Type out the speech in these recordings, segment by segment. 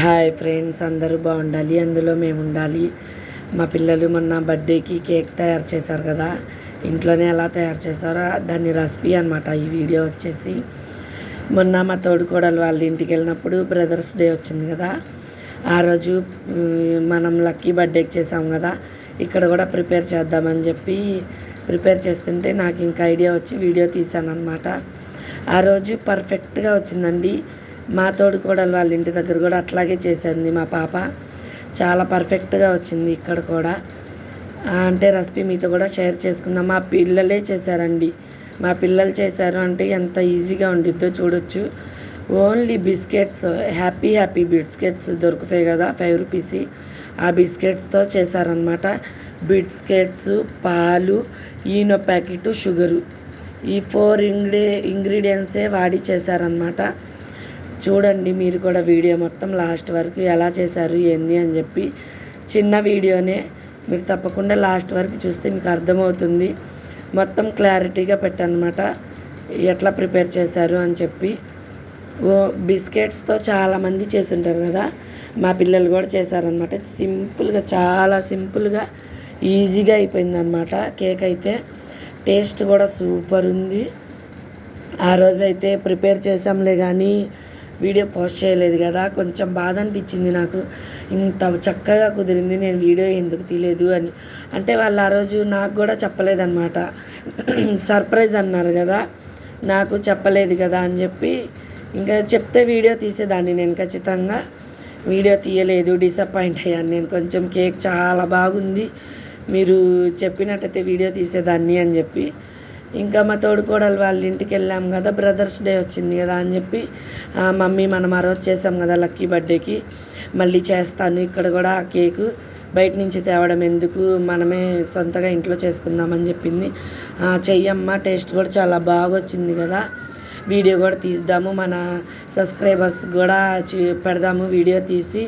Hi friends, అందరూ బాగుండాలి, అందులో మేము ఉండాలి. మా పిల్లలు మొన్న బర్త్డేకి కేక్ తయారు చేశారు కదా, ఇంట్లోనే ఎలా తయారు చేశారో దాన్ని రెసిపీ అనమాట ఈ వీడియో వచ్చేసి. మొన్న మా తోడుకోడలు వాళ్ళ ఇంటికి వెళ్ళినప్పుడు బ్రదర్స్ డే వచ్చింది కదా, ఆ రోజు మనం లక్కీ బర్త్డేకి చేసాం కదా, ఇక్కడ కూడా ప్రిపేర్ చేద్దామని చెప్పి ప్రిపేర్ చేస్తుంటే నాకు ఇంకా ఐడియా వచ్చి వీడియో తీశాను అనమాట. ఆ రోజు పర్ఫెక్ట్గా వచ్చిందండి. మా తోడుకోడలు వాళ్ళ ఇంటి దగ్గర కూడా అట్లాగే చేసింది మా పాప, చాలా పర్ఫెక్ట్గా వచ్చింది ఇక్కడ కూడా. అంటే రెసిపీ మీతో కూడా షేర్ చేసుకుందాం. మా పిల్లలే చేశారండి, మా పిల్లలు చేశారు అంటే ఎంత ఈజీగా ఉండిద్దో చూడొచ్చు. ఓన్లీ బిస్కెట్స్, హ్యాపీ బిస్కెట్స్ దొరుకుతాయి కదా 5 రూపీస్, ఆ బిస్కెట్స్తో చేశారనమాట. బిస్కెట్స్, పాలు, ఈనో ప్యాకెట్, షుగరు, ఈ 4 ఇంగ్రీడియంట్సే వాడి చేశారనమాట. చూడండి మీరు కూడా వీడియో మొత్తం లాస్ట్ వరకు ఎలా చేశారు ఏంది అని చెప్పి. చిన్న వీడియోనే, మీరు తప్పకుండా లాస్ట్ వరకు చూస్తే మీకు అర్థమవుతుంది. మొత్తం క్లారిటీగా పెట్టనమాట ఎట్లా ప్రిపేర్ చేశారు అని చెప్పి. బిస్కెట్స్తో చాలామంది చేసుంటారు కదా, మా పిల్లలు కూడా చేశారనమాట. సింపుల్గా, చాలా సింపుల్గా ఈజీగా అయిపోయిందనమాట. కేక్ అయితే టేస్ట్ కూడా సూపర్ ఉంది. ఆ రోజైతే ప్రిపేర్ చేసాంలే కానీ వీడియో పోస్ట్ చేయలేదు కదా, కొంచెం బాధ అనిపించింది నాకు. ఇంత చక్కగా కుదిరింది, నేను వీడియో ఎందుకు తీయలేదు అని. అంటే వాళ్ళు ఆ రోజు నాకు కూడా చెప్పలేదన్నమాట, సర్ప్రైజ్ అన్నారు కదా, నాకు చెప్పలేదు కదా అని చెప్పి. ఇంకా చెప్తే వీడియో తీసేదాన్ని నేను ఖచ్చితంగా. వీడియో తీయలేదు, డిసప్పాయింట్ అయ్యాను నేను కొంచెం. కేక్ చాలా బాగుంది, మీరు చెప్పినట్టయితే వీడియో తీసేదాన్ని అని చెప్పి. ఇంకా మా తోడుకోడలు వాళ్ళ ఇంటికి వెళ్ళాం కదా, బ్రదర్స్ డే వచ్చింది కదా అని చెప్పి, మమ్మీ మనం ఆ రోజు చేసాం కదా లక్కీ బర్త్డేకి, మళ్ళీ చేస్తాను ఇక్కడ కూడా ఆ కేకు, బయట నుంచి తేవడం ఎందుకు, మనమే సొంతగా ఇంట్లో చేసుకుందామని చెప్పింది. చెయ్యమ్మ, టేస్ట్ కూడా చాలా బాగా వచ్చింది కదా, వీడియో కూడా తీద్దాము, మన సబ్స్క్రైబర్స్ కూడా పెడదాము వీడియో తీసి.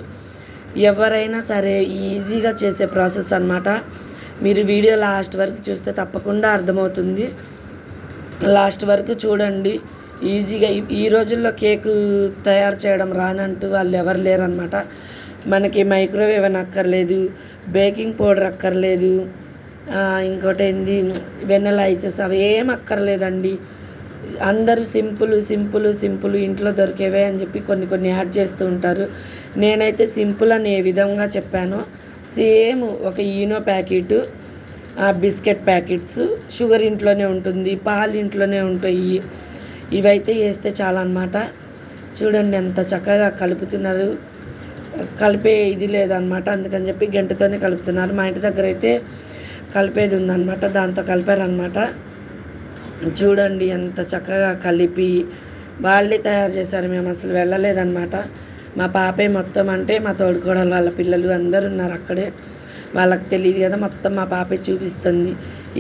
ఎవరైనా సరే ఈజీగా చేసే ప్రాసెస్ అన్నమాట. మీరు వీడియో లాస్ట్ వరకు చూస్తే తప్పకుండా అర్థమవుతుంది. లాస్ట్ వరకు చూడండి. ఈజీగా ఈ రోజుల్లో కేకు తయారు చేయడం రానంటూ వాళ్ళు ఎవరు లేరనమాట. మనకి మైక్రోవేవ్ అని అక్కర్లేదు, బేకింగ్ పౌడర్ అక్కర్లేదు, ఇంకోటి ఏంది వెన్నెల ఐసెస్, అవి ఏం అక్కర్లేదండి. అందరూ సింపుల్ ఇంట్లో దొరికేవే అని చెప్పి కొన్ని యాడ్ చేస్తూ ఉంటారు. నేనైతే సింపుల్ అని ఏ విధంగా చెప్పానో సేమ్ ఒక Eno packet, biscuit packets, sugar ఇంట్లోనే ఉంటుంది, పాలు ఇంట్లోనే ఉంటాయి, ఇవైతే వేస్తే చాలా అనమాట. చూడండి ఎంత చక్కగా కలుపుతున్నారు. కలిపే ఇది లేదనమాట, అందుకని చెప్పి గంటతోనే కలుపుతున్నారు. మా ఇంటి దగ్గర అయితే కలిపేది ఉందన్నమాట, దాంతో కలిపారనమాట. చూడండి ఎంత చక్కగా కలిపి వాళ్ళే తయారు చేశారు, మేము అసలు వెళ్ళలేదన్నమాట. మా పాపే మొత్తం, అంటే మా తోడుకోడలు వాళ్ళ పిల్లలు అందరూ ఉన్నారు అక్కడే, వాళ్ళకి తెలియదు కదా, మొత్తం మా పాపే చూపిస్తుంది.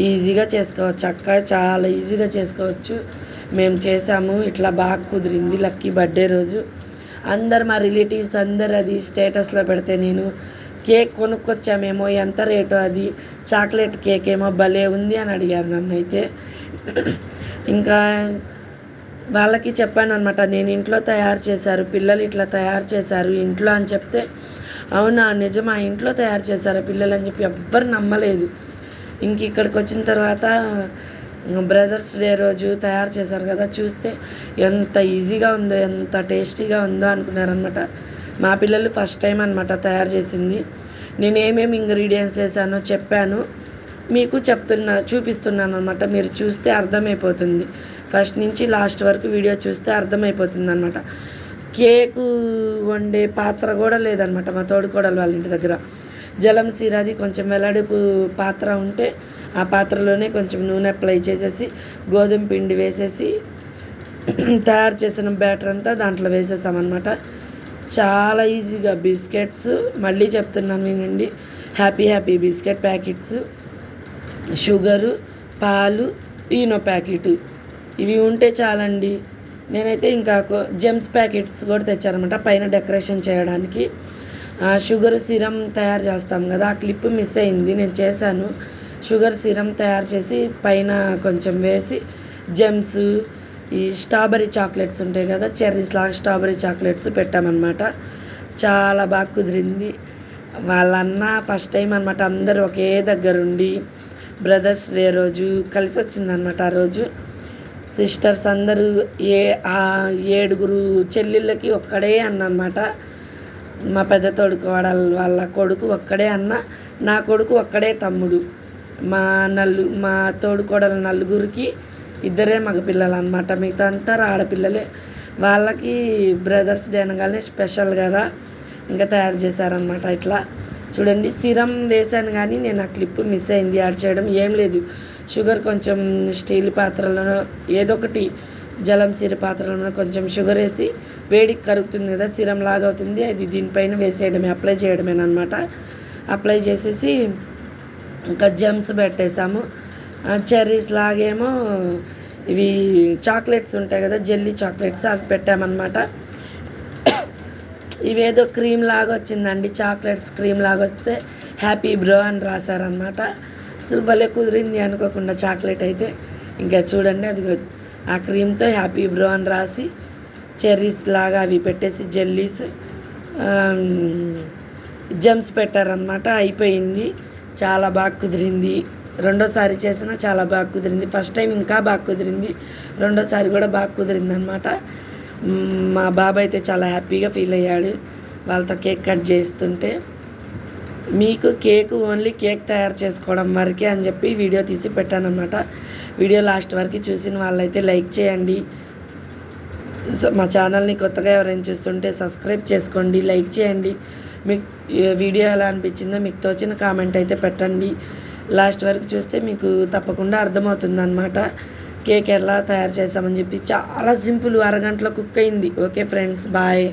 ఈజీగా చేసుకోవచ్చు అక్క, చాలా ఈజీగా చేసుకోవచ్చు. మేము చేసాము, ఇట్లా బాగా కుదిరింది లక్కీ బర్త్డే రోజు. అందరు మా రిలేటివ్స్ అందరు అది స్టేటస్లో పెడితే నేను కేక్ కొనుక్కొచ్చామేమో, ఎంత రేటు అది, చాక్లెట్ కేక్ ఏమో భలే ఉంది అని అడిగారు నన్ను అయితే. ఇంకా వాళ్ళకి చెప్పాను అనమాట, నేను ఇంట్లో తయారు చేశారు, పిల్లలు ఇట్లా తయారు చేశారు ఇంట్లో అని చెప్తే, అవునా నిజమా ఇంట్లో తయారు చేశారు పిల్లలు అని చెప్పి ఎవ్వరు నమ్మలేదు. ఇంక ఇక్కడికి వచ్చిన తర్వాత బ్రదర్స్ డే రోజు తయారు చేశారు కదా, చూస్తే ఎంత ఈజీగా ఉందో, ఎంత టేస్టీగా ఉందో అనుకున్నారనమాట. మా పిల్లలు ఫస్ట్ టైం అనమాట తయారు చేసింది. నేను ఏమేమి ఇంగ్రీడియంట్స్ వేసానో చెప్పాను, మీకు చూపిస్తున్నాను అనమాట. మీరు చూస్తే అర్థమైపోతుంది, ఫస్ట్ నుంచి లాస్ట్ వరకు వీడియో చూస్తే అర్థమైపోతుంది అనమాట. కేకు వండే పాత్ర కూడా లేదనమాట మా తోడుకోడలు వాళ్ళ ఇంటి దగ్గర. జలం సీరాది కొంచెం వెల్లడిపు పాత్ర ఉంటే ఆ పాత్రలోనే కొంచెం నూనె అప్లై చేసేసి గోధుమ పిండి వేసేసి తయారు చేసిన బ్యాటర్ అంతా దాంట్లో వేసేసామన్నమాట. చాలా ఈజీగా బిస్కెట్స్, మళ్ళీ చెప్తున్నాను వినండి, హ్యాపీ బిస్కెట్ ప్యాకెట్స్, షుగరు, పాలు, ఈనో ప్యాకెట్, ఇవి ఉంటే చాలండి. నేనైతే ఇంకా జెమ్స్ ప్యాకెట్స్ కూడా తెచ్చారనమాట పైన డెకరేషన్ చేయడానికి. షుగర్ సిరం తయారు చేస్తాం కదా, ఆ క్లిప్ మిస్ అయింది, నేను చేశాను. షుగర్ సిరం తయారు చేసి పైన కొంచెం వేసి జెమ్స్, ఈ స్ట్రాబెర్రీ చాక్లెట్స్ ఉంటాయి కదా, చెర్రీస్ లాగా స్ట్రాబెర్రీ చాక్లెట్స్ పెట్టామన్నమాట. చాలా బాగా కుదిరింది. వాళ్ళన్న ఫస్ట్ టైం అనమాట అందరూ ఒకే దగ్గరుండి బ్రదర్స్ డే రోజు కలిసి వచ్చిందనమాట. ఆ రోజు సిస్టర్స్ అందరూ 7 చెల్లెళ్ళకి ఒక్కడే అన్న అనమాట. మా పెద్ద తోడుకు వాళ్ళ కొడుకు ఒక్కడే అన్న, నా కొడుకు ఒక్కడే తమ్ముడు. మా తోడుకోడలు నలుగురికి 2 మగపిల్లలు అనమాట. మిగతా అంతా ఆడపిల్లలే. వాళ్ళకి బ్రదర్స్ డే అనగానే స్పెషల్ కదా, ఇంకా తయారు చేశారనమాట. ఇట్లా చూడండి, సిరం వేసాను కానీ నేను ఆ క్లిప్ మిస్ అయింది యాడ్ చేయడం. ఏం లేదు, షుగర్ కొంచెం స్టీల్ పాత్రలను ఏదో ఒకటి జలం సిర పాత్రలను కొంచెం షుగర్ వేసి వేడికి కరుగుతుంది కదా, సిరం లాగా అవుతుంది. అది దీనిపైన వేసేయడమే, అప్లై చేయడమేనమాట. అప్లై చేసేసి ఇంకా జెమ్స్ పెట్టేసాము. చెర్రీస్ లాగేమో ఇవి చాక్లెట్స్ ఉంటాయి కదా, జెల్లీ చాక్లెట్స్, అవి పెట్టామన్నమాట. ఇవేదో క్రీమ్ లాగా వచ్చిందండి, చాక్లెట్స్ క్రీమ్ లాగా వస్తే హ్యాపీ బ్రో అని రాశారనమాట. అసలు భలే కుదిరింది అనుకోకుండా చాక్లెట్ అయితే. ఇంకా చూడండి, అది ఆ క్రీమ్తో హ్యాపీ బ్రో అని రాసి చెర్రీస్ లాగా అవి పెట్టేసి జెల్లీస్ జెమ్స్ పెట్టారనమాట. అయిపోయింది, చాలా బాగా కుదిరింది. రెండోసారి చేసినా చాలా బాగా కుదిరింది. ఫస్ట్ టైం ఇంకా బాగా కుదిరింది, రెండోసారి కూడా బాగా కుదిరింది అనమాట. మా బాబాయ్ అయితే చాలా హ్యాపీగా ఫీల్ అయ్యాడు వాళ్ళతో కేక్ కట్ చేస్తుంటే. మీకు కేక్ ఓన్లీ కేక్ తయారు చేసుకోవడం వరకే అని చెప్పి వీడియో తీసి పెట్టానమాట. వీడియో లాస్ట్ వరకు చూసిన వాళ్ళైతే లైక్ చేయండి. మా ఛానల్ని కొత్తగా ఎవరైనా చూస్తుంటే సబ్స్క్రైబ్ చేసుకోండి, లైక్ చేయండి. మీకు వీడియో ఎలా అనిపించిందో మీకు తోచిన కామెంట్ అయితే పెట్టండి. లాస్ట్ వరకు చూస్తే మీకు తప్పకుండా అర్థమవుతుంది అనమాట కేక్ ఎలా తయారు చేస్తామని చెప్పి. చాలా సింపుల్, అరగంటలో కుక్ అయింది. Okay friends, bye.